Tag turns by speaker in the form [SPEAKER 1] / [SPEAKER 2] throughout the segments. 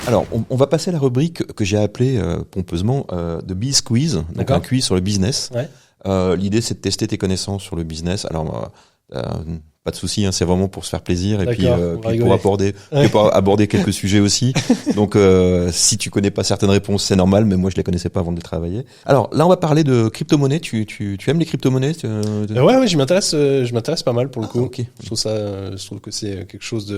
[SPEAKER 1] Alors, on va passer à la rubrique que j'ai appelée pompeusement de Biz Quiz, donc
[SPEAKER 2] D'accord.
[SPEAKER 1] un quiz sur le business.
[SPEAKER 2] Ouais.
[SPEAKER 1] L'idée, c'est de tester tes connaissances sur le business. Alors, pas de souci, hein, c'est vraiment pour se faire plaisir et puis,
[SPEAKER 2] D'accord, on va
[SPEAKER 1] puis pour aborder quelques sujets aussi. Donc, si tu connais pas certaines réponses, c'est normal, mais moi, je les connaissais pas avant de les travailler. Alors, là, on va parler de crypto-monnaies. Tu aimes les crypto-monnaies
[SPEAKER 2] Ouais, je m'intéresse pas mal pour le coup.
[SPEAKER 1] Ok.
[SPEAKER 2] Je trouve que c'est quelque chose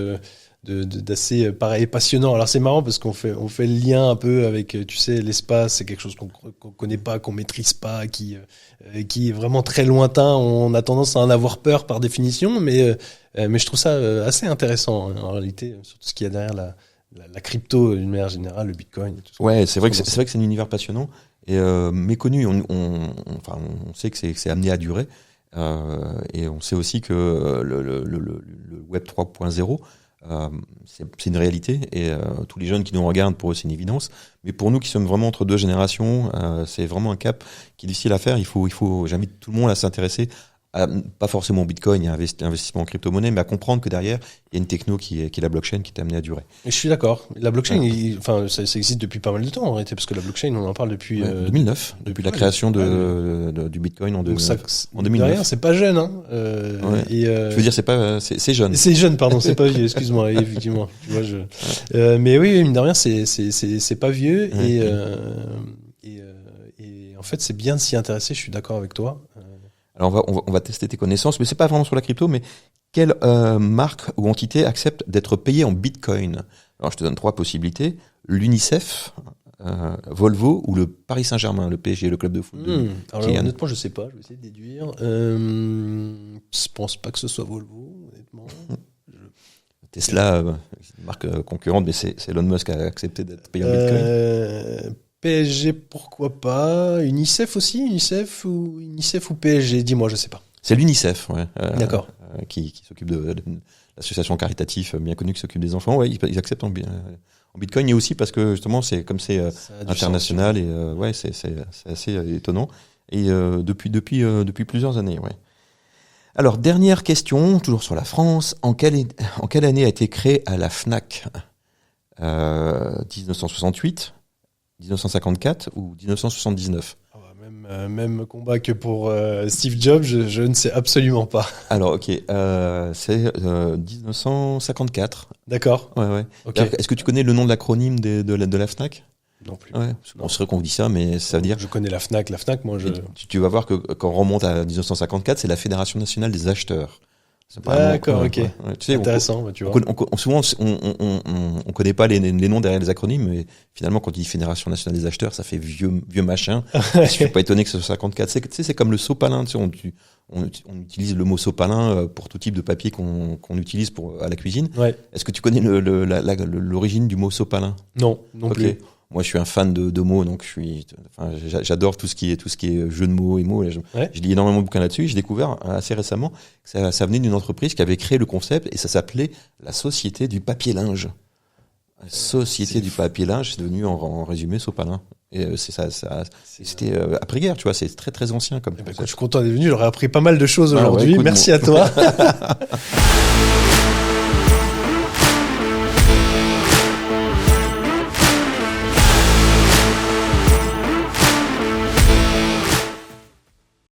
[SPEAKER 2] d'assez pareil passionnant. Alors c'est marrant parce qu'on fait le lien un peu avec, tu sais, l'espace, c'est quelque chose qu'on connaît pas, qu'on maîtrise pas, qui est vraiment très lointain. On a tendance à en avoir peur par définition, mais je trouve ça assez intéressant en réalité, sur tout ce qu'il y a derrière la crypto d'une manière générale, le Bitcoin et tout ça.
[SPEAKER 1] Ouais, c'est vrai que c'est un univers passionnant et méconnu. On sait que c'est amené à durer et on sait aussi que le Web 3.0 c'est une réalité et tous les jeunes qui nous regardent, pour eux c'est une évidence, mais pour nous qui sommes vraiment entre deux générations, c'est vraiment un cap qui est difficile à faire. Il faut j'invite tout le monde à s'intéresser pas forcément au Bitcoin et à l'investissement en crypto-monnaie, mais à comprendre que derrière il y a une techno qui est la blockchain qui est amenée à durer.
[SPEAKER 2] Et je suis d'accord. La blockchain, ça existe depuis pas mal de temps en réalité, parce que la blockchain, on en parle depuis
[SPEAKER 1] 2009, depuis la création du Bitcoin en 2009. En 2009.
[SPEAKER 2] Rien, c'est pas jeune, hein.
[SPEAKER 1] Je veux dire, c'est jeune.
[SPEAKER 2] C'est jeune, pardon, c'est pas vieux. Excuse-moi, effectivement. Tu vois, mais oui, mine de rien, c'est pas vieux et en fait, c'est bien de s'y intéresser. Je suis d'accord avec toi.
[SPEAKER 1] Alors on va tester tes connaissances, mais c'est pas vraiment sur la crypto, mais quelle marque ou entité accepte d'être payée en Bitcoin? Alors je te donne 3 possibilités: l'UNICEF, Volvo ou le Paris Saint-Germain, le PSG, le club de foot.
[SPEAKER 2] Alors honnêtement, je sais pas. Je vais essayer de déduire. Je pense pas que ce soit Volvo, honnêtement.
[SPEAKER 1] Tesla, une marque concurrente, mais c'est Elon Musk qui a accepté d'être payé en Bitcoin.
[SPEAKER 2] PSG, pourquoi pas. UNICEF aussi, UNICEF ou PSG, dis-moi, je sais pas.
[SPEAKER 1] C'est l'UNICEF, ouais.
[SPEAKER 2] D'accord.
[SPEAKER 1] Qui s'occupe de l'association caritative bien connue qui s'occupe des enfants. Ouais, ils acceptent en Bitcoin, et aussi parce que justement c'est international sens, et ouais, c'est assez étonnant. Et depuis plusieurs années, ouais. Alors dernière question, toujours sur la France. En quelle année a été créée la Fnac? 1968, 1954 ou 1979?
[SPEAKER 2] Même combat que pour Steve Jobs, je ne sais absolument pas.
[SPEAKER 1] Alors ok, c'est 1954.
[SPEAKER 2] D'accord.
[SPEAKER 1] Ouais.
[SPEAKER 2] Okay.
[SPEAKER 1] Est-ce que tu connais le nom de l'acronyme de la Fnac?
[SPEAKER 2] Non plus.
[SPEAKER 1] Ouais, on serait qu'on dit ça, mais ça veut dire...
[SPEAKER 2] Je connais la Fnac, moi je...
[SPEAKER 1] Tu vas voir que quand on remonte à 1954, c'est la Fédération nationale des acheteurs.
[SPEAKER 2] D'accord, ok.
[SPEAKER 1] Ouais, tu sais,
[SPEAKER 2] intéressant, tu vois.
[SPEAKER 1] Souvent, on connaît pas les noms derrière les acronymes, mais finalement, quand on dit Fédération nationale des acheteurs, ça fait vieux machin. Je suis pas étonné que ce soit 54. C'est comme le sopalin, tu sais, on utilise le mot sopalin pour tout type de papier qu'on utilise à la cuisine.
[SPEAKER 2] Ouais.
[SPEAKER 1] Est-ce que tu connais l'origine du mot sopalin?
[SPEAKER 2] Non plus.
[SPEAKER 1] Moi, je suis un fan de mots, donc j'adore tout ce qui est jeu de mots et mots. Je lis énormément de bouquins là-dessus. J'ai découvert assez récemment que ça venait d'une entreprise qui avait créé le concept et ça s'appelait la Société du papier linge. La Société du papier linge, c'est devenu en résumé sopalin. Et c'était après-guerre, tu vois, c'est très très ancien comme concept.
[SPEAKER 2] Je suis content d'être venu, j'aurais appris pas mal de choses aujourd'hui. Merci à toi.